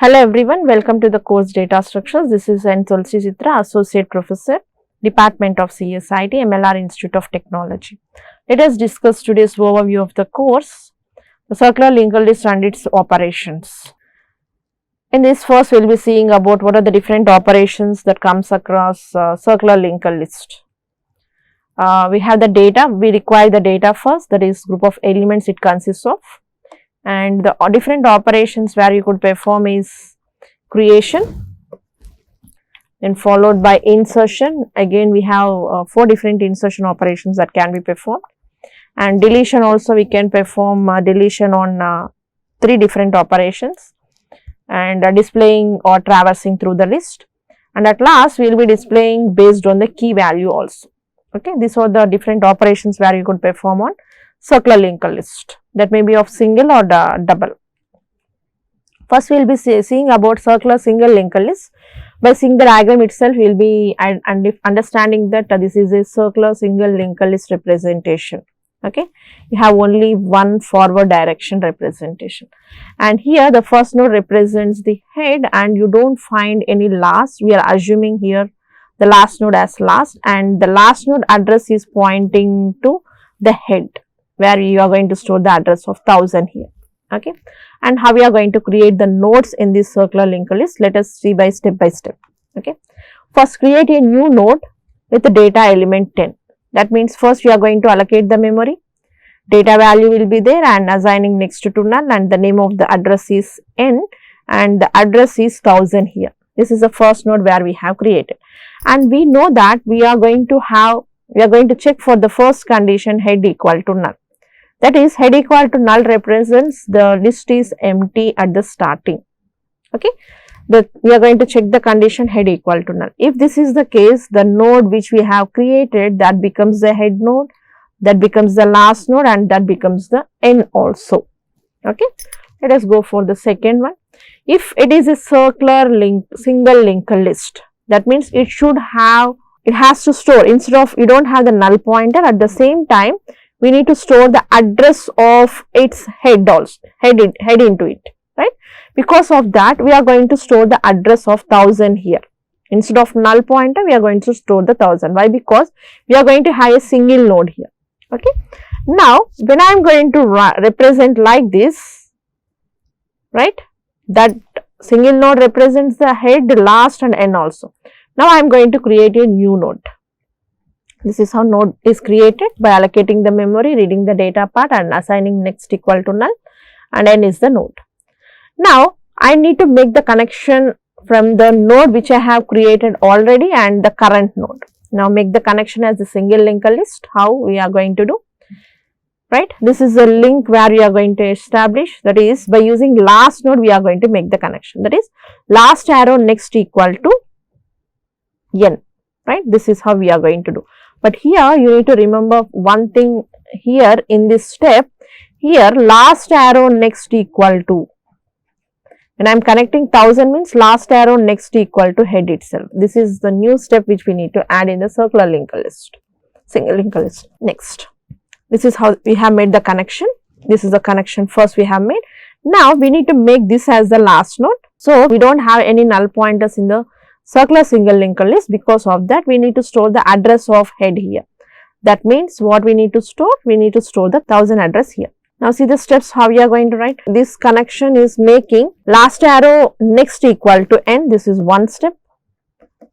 Hello everyone, welcome to the course Data Structures. This is Thulasi Chitra, Associate Professor, Department of CSIT, MLR Institute of Technology. Let us discuss today's overview of the course, the circular linked list and its operations. In this first, we will be seeing about what are the different operations that comes across circular linked list. We have the data, we require the data first, that is group of elements it consists of. And the different operations where you could perform is creation, then followed by insertion. Again we have 4 different insertion operations that can be performed, and deletion also we can perform deletion on 3 different operations, and displaying or traversing through the list, and at last we will be displaying based on the key value also. Okay, these are the different operations where you could perform on circular linked list, that may be of single or double. First we will be seeing about circular single linked list. By seeing the diagram itself, we will be understanding that this is a circular single linked list representation. Okay, you have only one forward direction representation, and here the first node represents the head and you don't find any last. We are assuming here the last node as last, and the last node address is pointing to the head, where you are going to store the address of 1000 here. Okay, and how we are going to create the nodes in this circular linked list, let us see by step. Okay, first create a new node with the data element 10. That means first we are going to allocate the memory, data value will be there and assigning next to null, and the name of the address is n and the address is 1000 here. This is the first node where we have created, and we know that we are going to check for the first condition head equal to null. That is, head equal to null represents the list is empty at the starting. Okay, we are going to check the condition head equal to null. If this is the case, the node which we have created, that becomes the head node, that becomes the last node, and that becomes the n also. Okay, let us go for the second one. If it is a circular single linked list, that means it has to store, instead of you don't have the null pointer, at the same time we need to store the address of its head also, head into it, right? Because of that, we are going to store the address of 1000 here. Instead of null pointer, we are going to store the 1000. Why? Because we are going to have a single node here. Okay. Now, when I am going to represent like this, right, that single node represents the head, last and n also. Now, I am going to create a new node. This is how node is created, by allocating the memory, reading the data part and assigning next equal to null, and n is the node. Now, I need to make the connection from the node which I have created already and the current node. Now, make the connection as the single linked list. How we are going to do? Right, this is a link where we are going to establish, that is, by using last node we are going to make the connection, that is, last arrow next equal to n. Right, this is how we are going to do. But here you need to remember one thing here in this step. Here last arrow next equal to, when I am connecting 1000 means last arrow next equal to head itself. This is the new step which we need to add in the circular linked list, single linked list. Next, this is how we have made the connection. This is the connection first we have made. Now we need to make this as the last node. So we don't have any null pointers in the circular single linked list. Because of that, we need to store the address of head here. That means what we need to store? We need to store the 1000 address here. Now see the steps how we are going to write. This connection is making last arrow next equal to n. This is one step.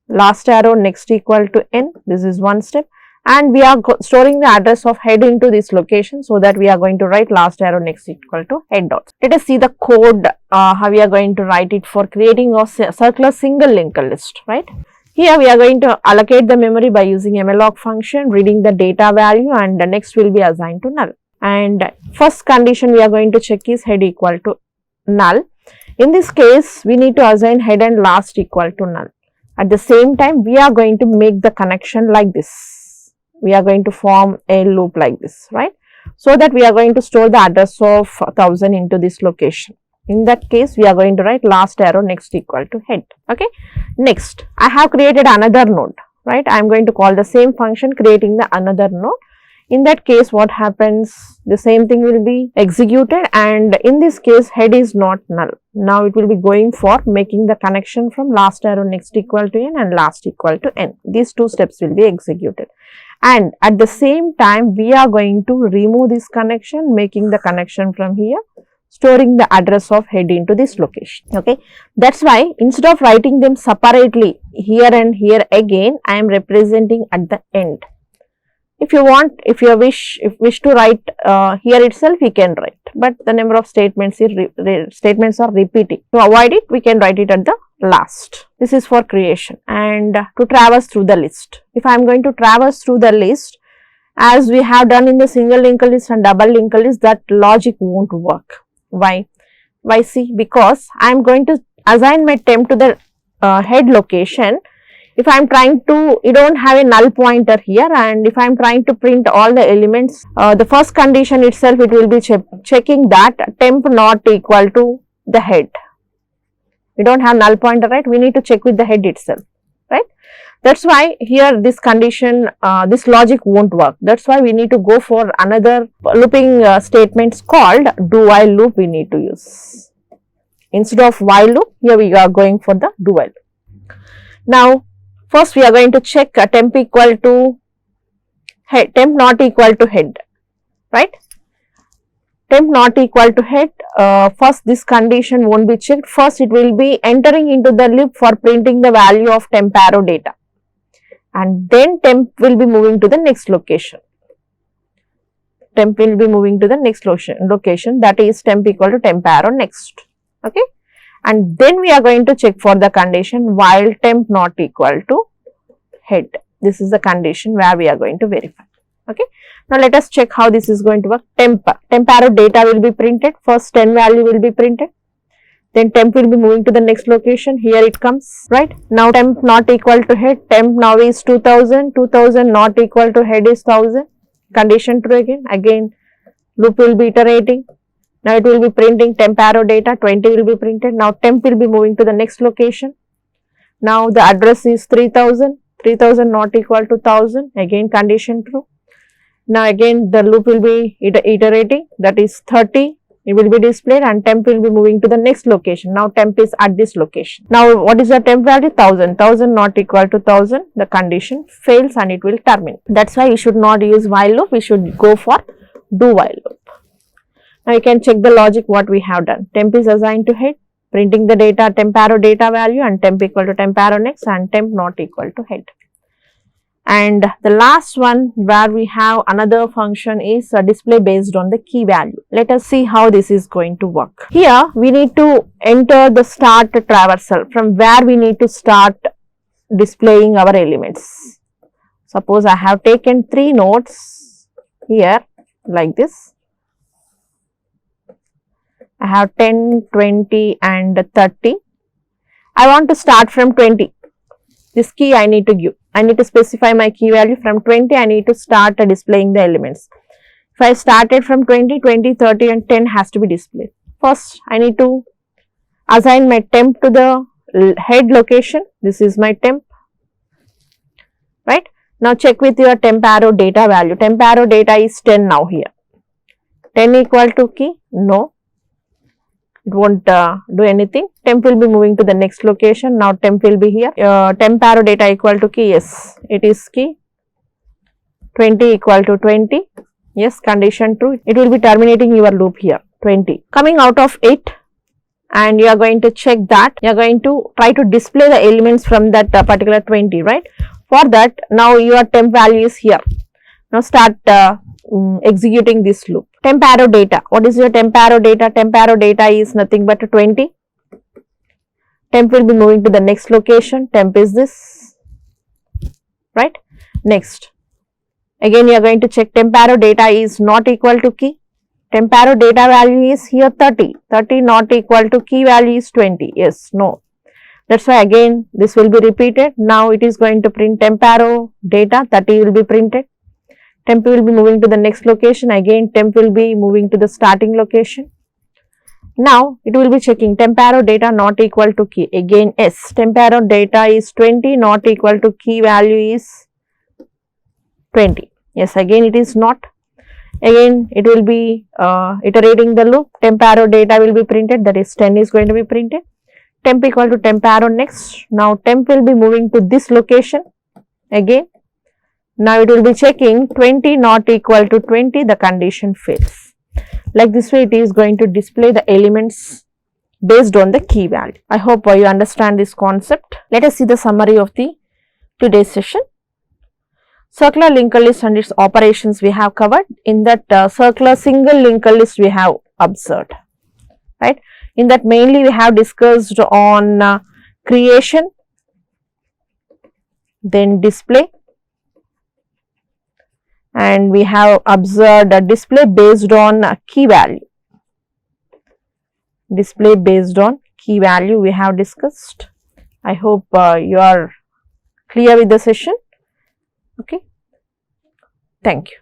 Last arrow next equal to n. This is one step. And we are storing the address of head into this location, so that we are going to write last arrow next equal to head dot. Let us see the code how we are going to write it for creating a circular single linked list, right? Here we are going to allocate the memory by using malloc function, reading the data value, and the next will be assigned to null. And first condition we are going to check is head equal to null. In this case, we need to assign head and last equal to null. At the same time, we are going to make the connection like this. We are going to form a loop like this, right? So that we are going to store the address of 1000 into this location. In that case, we are going to write last arrow next equal to head. Okay. Next, I have created another node, right? I am going to call the same function, creating the another node. In that case, what happens? The same thing will be executed, and in this case head is not null. Now it will be going for making the connection from last arrow next equal to n and last equal to n. These two steps will be executed, and at the same time we are going to remove this connection, making the connection from here, storing the address of head into this location. Okay, that's why instead of writing them separately here and here, again I am representing at the end. If you want, if you wish to write here itself, we can write, but the number of statements are repeating. To avoid it, we can write it at the last. This is for creation. And to traverse through the list, if I am going to traverse through the list as we have done in the single linked list and double linked list, that logic won't work. Why? See, because I am going to assign my temp to the head location. If I am trying to, you don't have a null pointer here, and if I am trying to print all the elements, the first condition itself, it will be checking that temp not equal to the head. We don't have null pointer, right? We need to check with the head itself, right? That's why here this condition, this logic won't work. That's why we need to go for another looping statements called do while loop we need to use. Instead of while loop, here we are going for the do while loop. Now, first we are going to check temp equal to head, temp not equal to head, right? Temp not equal to head, first this condition won't be checked. First it will be entering into the loop for printing the value of temp arrow data, and then temp will be moving to the next location. Temp will be moving to the next location, that is temp equal to temp arrow next. Okay. And then we are going to check for the condition while temp not equal to head. This is the condition where we are going to verify. Okay. Now let us check how this is going to work. Temp arrow data will be printed. First 10 value will be printed. Then temp will be moving to the next location. Here it comes, right? Now temp not equal to head. Temp now is 2000. 2000 not equal to head is 1000. Condition true again. Again loop will be iterating. Now it will be printing temp arrow data, 20 will be printed. Now temp will be moving to the next location. Now the address is 3000, 3000 not equal to 1000, again condition true. Now again the loop will be iterating, that is 30, it will be displayed, and temp will be moving to the next location. Now temp is at this location. Now what is the temp value? 1000, 1000 not equal to 1000, the condition fails and it will terminate. That's why we should not use while loop, we should go for do while loop. Now you can check the logic what we have done. Temp is assigned to head, printing the data temp arrow data value, and temp equal to temp arrow next, and temp not equal to head. And the last one where we have another function is a display based on the key value. Let us see how this is going to work. Here we need to enter the start traversal from where we need to start displaying our elements. Suppose I have taken 3 nodes here like this. I have 10, 20 and 30. I want to start from 20. This key I need to give. I need to specify my key value from 20. I need to start displaying the elements. If I started from 20, 20, 30 and 10 has to be displayed. First, I need to assign my temp to the head location. This is my temp. Right. Now check with your temp arrow data value. Temp arrow data is 10 now here. 10 equal to key? No. It won't do anything. Temp will be moving to the next location. Now temp will be here. Temp arrow data equal to key? Yes, it is key. 20 equal to 20. Yes, condition true. It will be terminating your loop here. 20. Coming out of it, and you are going to check that. You are going to try to display the elements from that particular 20, right? For that, now your temp value is here. Now start executing this loop. Temp arrow data. What is your temp arrow data? Temp arrow data is nothing but 20. Temp will be moving to the next location. Temp is this, right? Next. Again, you are going to check temp arrow data is not equal to key. Temp arrow data value is here 30. 30 not equal to key value is 20. Yes, no. That's why again this will be repeated. Now it is going to print temp arrow data. 30 will be printed. Temp will be moving to the next location. Again temp will be moving to the starting location. Now it will be checking temp arrow data not equal to key. Again yes, temp arrow data is 20 not equal to key value is 20. Yes, again it is not. Again it will be iterating the loop. Temp arrow data will be printed, that is 10 is going to be printed. Temp equal to temp arrow next. Now temp will be moving to this location again. Now it will be checking 20 not equal to 20, the condition fails. Like this way it is going to display the elements based on the key value. I hope you understand this concept. Let us see the summary of the today's session. Circular linked list and its operations we have covered. In that circular single linked list we have observed, right. In that mainly we have discussed on creation, then display, and we have observed a display based on key value. Display based on key value we have discussed. I hope you are clear with the session. Okay. Thank you.